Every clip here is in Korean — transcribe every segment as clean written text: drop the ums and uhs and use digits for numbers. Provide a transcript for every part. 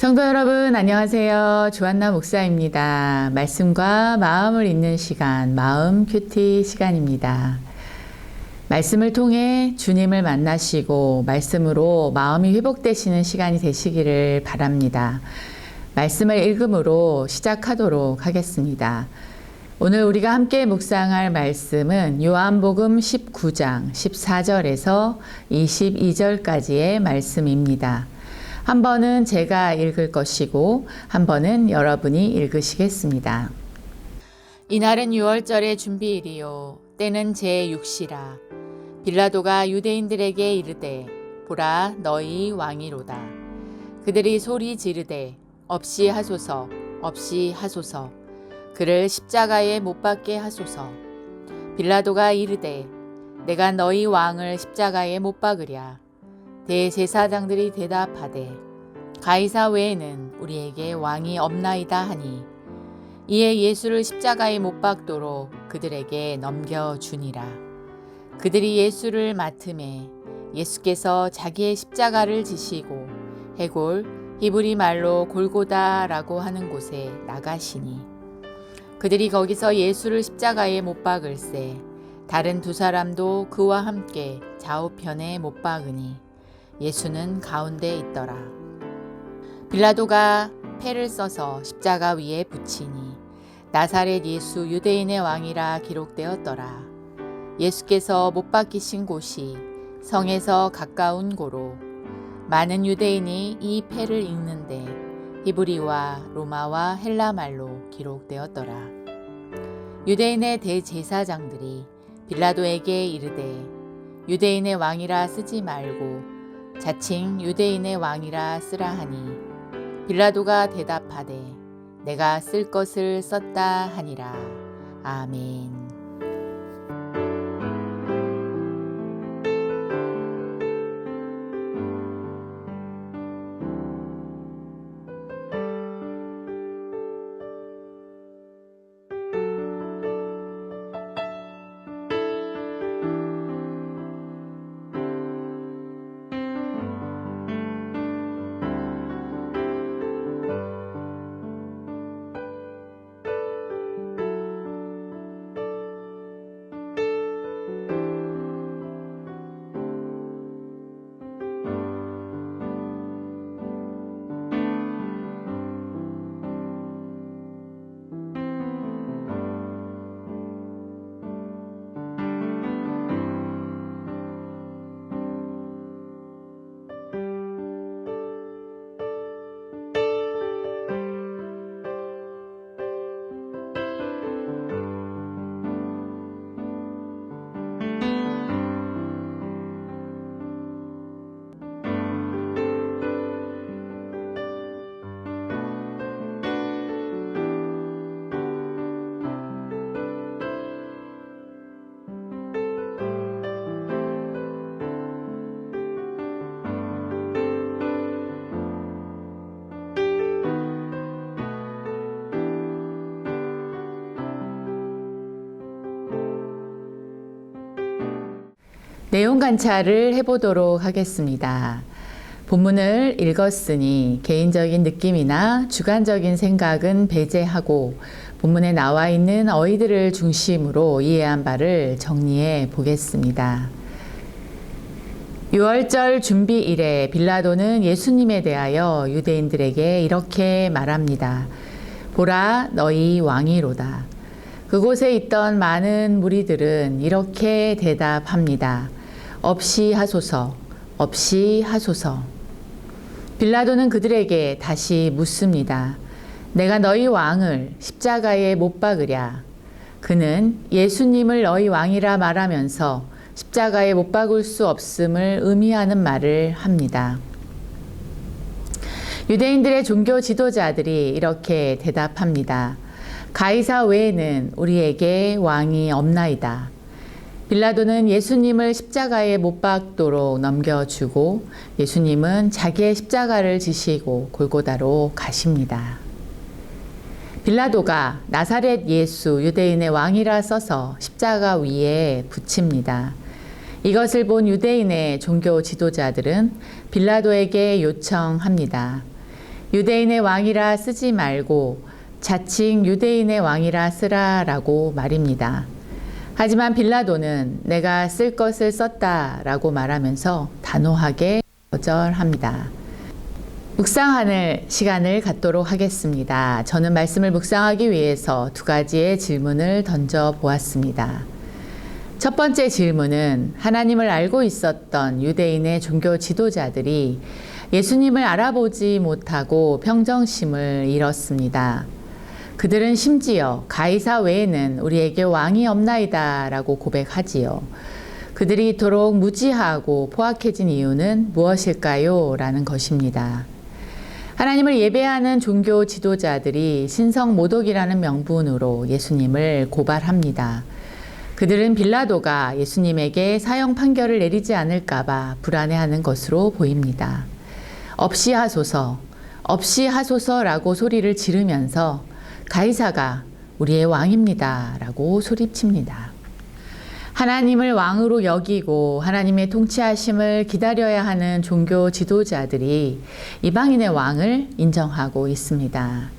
성도 여러분, 안녕하세요. 조한나 목사입니다. 말씀과 마음을 읽는 시간, 마음 큐티 시간입니다. 말씀을 통해 주님을 만나시고 말씀으로 마음이 회복되시는 시간이 되시기를 바랍니다. 말씀을 읽음으로 시작하도록 하겠습니다. 오늘 우리가 함께 묵상할 말씀은 요한복음 19장 14절에서 22절까지의 말씀입니다. 한 번은 제가 읽을 것이고 한 번은 여러분이 읽으시겠습니다. 이날은 유월절의 준비일이요 때는 제6시라. 빌라도가 유대인들에게 이르되 보라 너희 왕이로다. 그들이 소리 지르되 없이 하소서 없이 하소서. 그를 십자가에 못 박게 하소서. 빌라도가 이르되 내가 너희 왕을 십자가에 못 박으랴. 대제사장들이 대답하되 가이사 외에는 우리에게 왕이 없나이다 하니 이에 예수를 십자가에 못 박도록 그들에게 넘겨주니라. 그들이 예수를 맡음에 예수께서 자기의 십자가를 지시고 해골 히브리 말로 골고다라고 하는 곳에 나가시니 그들이 거기서 예수를 십자가에 못 박을새 다른 두 사람도 그와 함께 좌우편에 못 박으니 예수는 가운데 있더라. 빌라도가 패를 써서 십자가 위에 붙이니 나사렛 예수 유대인의 왕이라 기록되었더라. 예수께서 못 박히신 곳이 성에서 가까운 고로 많은 유대인이 이 패를 읽는데 히브리와 로마와 헬라 말로 기록되었더라. 유대인의 대제사장들이 빌라도에게 이르되 유대인의 왕이라 쓰지 말고 자칭 유대인의 왕이라 쓰라 하니 빌라도가 대답하되 내가 쓸 것을 썼다 하니라. 아멘. 내용 관찰을 해보도록 하겠습니다. 본문을 읽었으니 개인적인 느낌이나 주관적인 생각은 배제하고 본문에 나와 있는 어휘들을 중심으로 이해한 바를 정리해 보겠습니다. 유월절 준비일에 빌라도는 예수님에 대하여 유대인들에게 이렇게 말합니다. 보라 너희 왕이로다. 그곳에 있던 많은 무리들은 이렇게 대답합니다. 없이 하소서, 없이 하소서. 빌라도는 그들에게 다시 묻습니다. 내가 너희 왕을 십자가에 못 박으랴. 그는 예수님을 너희 왕이라 말하면서 십자가에 못 박을 수 없음을 의미하는 말을 합니다. 유대인들의 종교 지도자들이 이렇게 대답합니다. 가이사 외에는 우리에게 왕이 없나이다. 빌라도는 예수님을 십자가에 못 박도록 넘겨주고 예수님은 자기의 십자가를 지시고 골고다로 가십니다. 빌라도가 나사렛 예수 유대인의 왕이라 써서 십자가 위에 붙입니다. 이것을 본 유대인의 종교 지도자들은 빌라도에게 요청합니다. 유대인의 왕이라 쓰지 말고 자칭 유대인의 왕이라 쓰라라고 말입니다. 하지만 빌라도는 내가 쓸 것을 썼다라고 말하면서 단호하게 거절합니다. 묵상하는 시간을 갖도록 하겠습니다. 저는 말씀을 묵상하기 위해서 두 가지의 질문을 던져 보았습니다. 첫 번째 질문은 하나님을 알고 있었던 유대인의 종교 지도자들이 예수님을 알아보지 못하고 평정심을 잃었습니다. 그들은 심지어 가이사 외에는 우리에게 왕이 없나이다 라고 고백하지요. 그들이 이토록 무지하고 포악해진 이유는 무엇일까요? 라는 것입니다. 하나님을 예배하는 종교 지도자들이 신성 모독이라는 명분으로 예수님을 고발합니다. 그들은 빌라도가 예수님에게 사형 판결을 내리지 않을까봐 불안해하는 것으로 보입니다. 없이 하소서라고 소리를 지르면서 가이사가 우리의 왕입니다 라고 소리칩니다. 하나님을 왕으로 여기고 하나님의 통치하심을 기다려야 하는 종교 지도자들이 이방인의 왕을 인정하고 있습니다.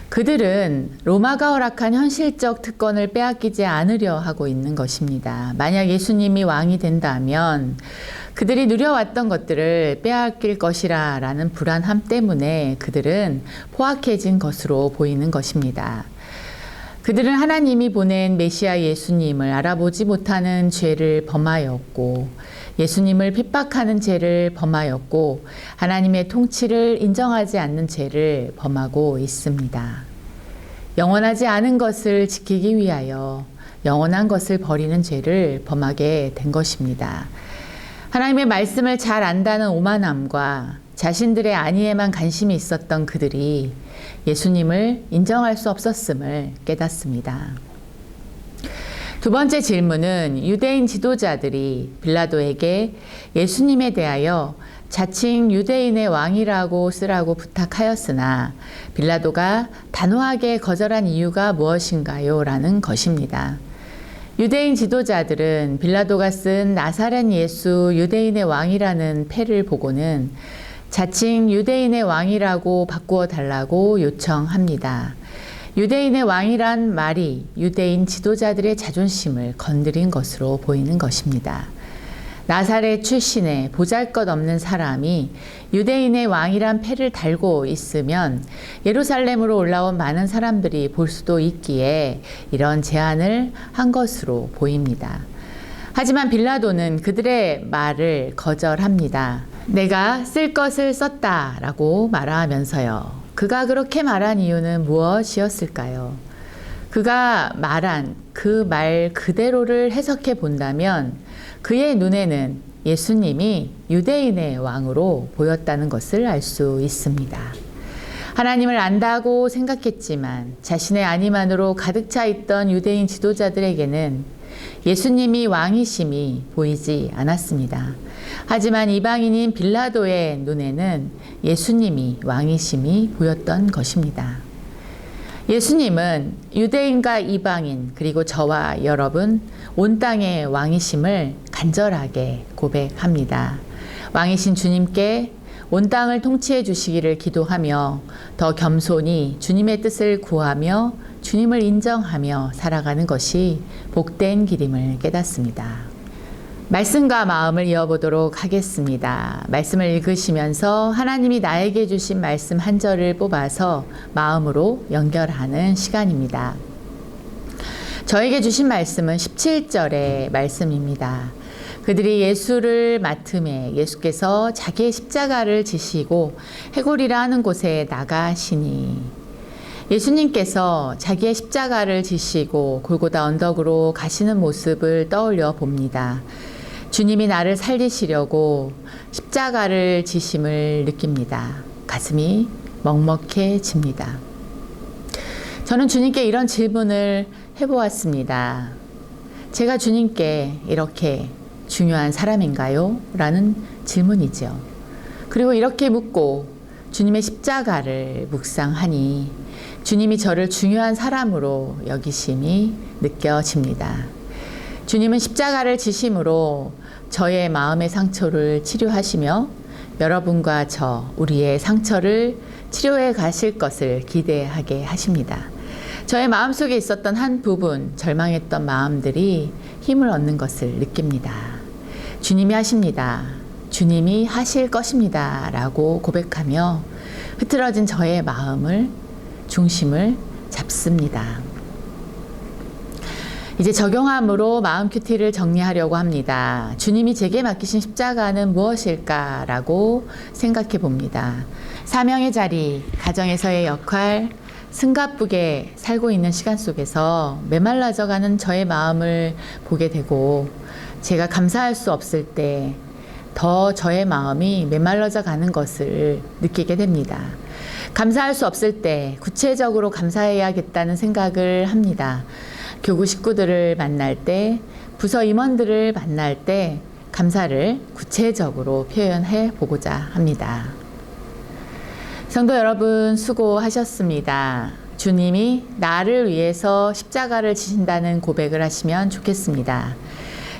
그들은 로마가 허락한 현실적 특권을 빼앗기지 않으려 하고 있는 것입니다. 만약 예수님이 왕이 된다면 그들이 누려왔던 것들을 빼앗길 것이라 라는 불안함 때문에 그들은 포악해진 것으로 보이는 것입니다. 그들은 하나님이 보낸 메시아 예수님을 알아보지 못하는 죄를 범하였고 예수님을 핍박하는 죄를 범하였고 하나님의 통치를 인정하지 않는 죄를 범하고 있습니다. 영원하지 않은 것을 지키기 위하여 영원한 것을 버리는 죄를 범하게 된 것입니다. 하나님의 말씀을 잘 안다는 오만함과 자신들의 안위에만 관심이 있었던 그들이 예수님을 인정할 수 없었음을 깨닫습니다. 두 번째 질문은 유대인 지도자들이 빌라도에게 예수님에 대하여 자칭 유대인의 왕이라고 쓰라고 부탁하였으나 빌라도가 단호하게 거절한 이유가 무엇인가요? 라는 것입니다. 유대인 지도자들은 빌라도가 쓴 나사렛 예수 유대인의 왕이라는 패를 보고는 자칭 유대인의 왕이라고 바꾸어 달라고 요청합니다. 유대인의 왕이란 말이 유대인 지도자들의 자존심을 건드린 것으로 보이는 것입니다. 나사렛 출신의 보잘것없는 사람이 유대인의 왕이란 패를 달고 있으면 예루살렘으로 올라온 많은 사람들이 볼 수도 있기에 이런 제안을 한 것으로 보입니다. 하지만 빌라도는 그들의 말을 거절합니다. 내가 쓸 것을 썼다라고 말하면서요. 그가 그렇게 말한 이유는 무엇이었을까요? 그가 말한 그 말 그대로를 해석해 본다면 그의 눈에는 예수님이 유대인의 왕으로 보였다는 것을 알 수 있습니다. 하나님을 안다고 생각했지만 자신의 안위만으로 가득 차 있던 유대인 지도자들에게는 예수님이 왕이심이 보이지 않았습니다. 하지만 이방인인 빌라도의 눈에는 예수님이 왕이심이 보였던 것입니다. 예수님은 유대인과 이방인 그리고 저와 여러분 온 땅의 왕이심을 간절하게 고백합니다. 왕이신 주님께 온 땅을 통치해 주시기를 기도하며 더 겸손히 주님의 뜻을 구하며 주님을 인정하며 살아가는 것이 복된 길임을 깨닫습니다. 말씀과 마음을 이어보도록 하겠습니다. 말씀을 읽으시면서 하나님이 나에게 주신 말씀 한 절을 뽑아서 마음으로 연결하는 시간입니다. 저에게 주신 말씀은 17절의 말씀입니다. 그들이 예수를 맡음에 예수께서 자기의 십자가를 지시고 해골이라 하는 곳에 나가시니 예수님께서 자기의 십자가를 지시고 골고다 언덕으로 가시는 모습을 떠올려 봅니다. 주님이 나를 살리시려고 십자가를 지심을 느낍니다. 가슴이 먹먹해집니다. 저는 주님께 이런 질문을 해보았습니다. 제가 주님께 이렇게 중요한 사람인가요? 라는 질문이죠. 그리고 이렇게 묻고 주님의 십자가를 묵상하니 주님이 저를 중요한 사람으로 여기심이 느껴집니다. 주님은 십자가를 지심으로 저의 마음의 상처를 치료하시며 여러분과 저, 우리의 상처를 치료해 가실 것을 기대하게 하십니다. 저의 마음속에 있었던 한 부분, 절망했던 마음들이 힘을 얻는 것을 느낍니다. 주님이 하십니다. 주님이 하실 것입니다. 라고 고백하며 흐트러진 저의 마음을, 중심을 잡습니다. 이제 적용함으로 마음 큐티를 정리하려고 합니다. 주님이 제게 맡기신 십자가는 무엇일까라고 생각해 봅니다. 사명의 자리, 가정에서의 역할, 승가쁘게 살고 있는 시간 속에서 메말라져가는 저의 마음을 보게 되고 제가 감사할 수 없을 때 더 저의 마음이 메말라져 가는 것을 느끼게 됩니다. 감사할 수 없을 때 구체적으로 감사해야겠다는 생각을 합니다. 교구 식구들을 만날 때, 부서 임원들을 만날 때 감사를 구체적으로 표현해 보고자 합니다. 성도 여러분, 수고하셨습니다. 주님이 나를 위해서 십자가를 지신다는 고백을 하시면 좋겠습니다.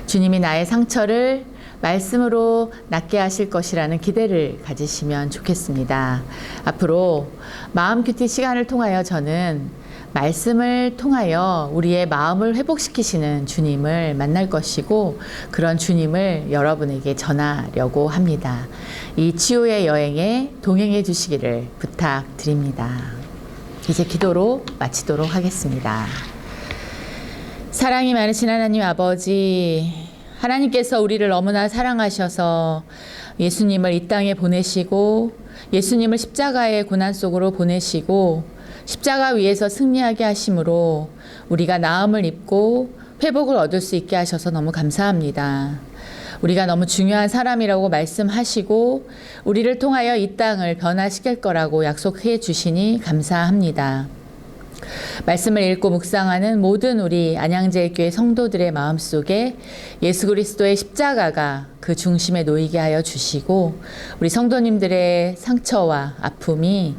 주님이 나의 상처를 말씀으로 낫게 하실 것이라는 기대를 가지시면 좋겠습니다. 앞으로 마음 큐티 시간을 통하여 저는 말씀을 통하여 우리의 마음을 회복시키시는 주님을 만날 것이고 그런 주님을 여러분에게 전하려고 합니다. 이 치유의 여행에 동행해 주시기를 부탁드립니다. 이제 기도로 마치도록 하겠습니다. 사랑이 많으신 하나님 아버지, 하나님께서 우리를 너무나 사랑하셔서 예수님을 이 땅에 보내시고 예수님을 십자가의 고난 속으로 보내시고 십자가 위에서 승리하게 하심으로 우리가 나음을 입고 회복을 얻을 수 있게 하셔서 너무 감사합니다. 우리가 너무 중요한 사람이라고 말씀하시고 우리를 통하여 이 땅을 변화시킬 거라고 약속해 주시니 감사합니다. 말씀을 읽고 묵상하는 모든 우리 안양제일교회 성도들의 마음속에 예수 그리스도의 십자가가 그 중심에 놓이게 하여 주시고 우리 성도님들의 상처와 아픔이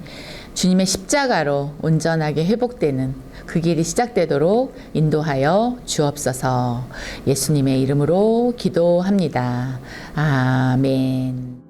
주님의 십자가로 온전하게 회복되는 그 길이 시작되도록 인도하여 주옵소서. 예수님의 이름으로 기도합니다. 아멘.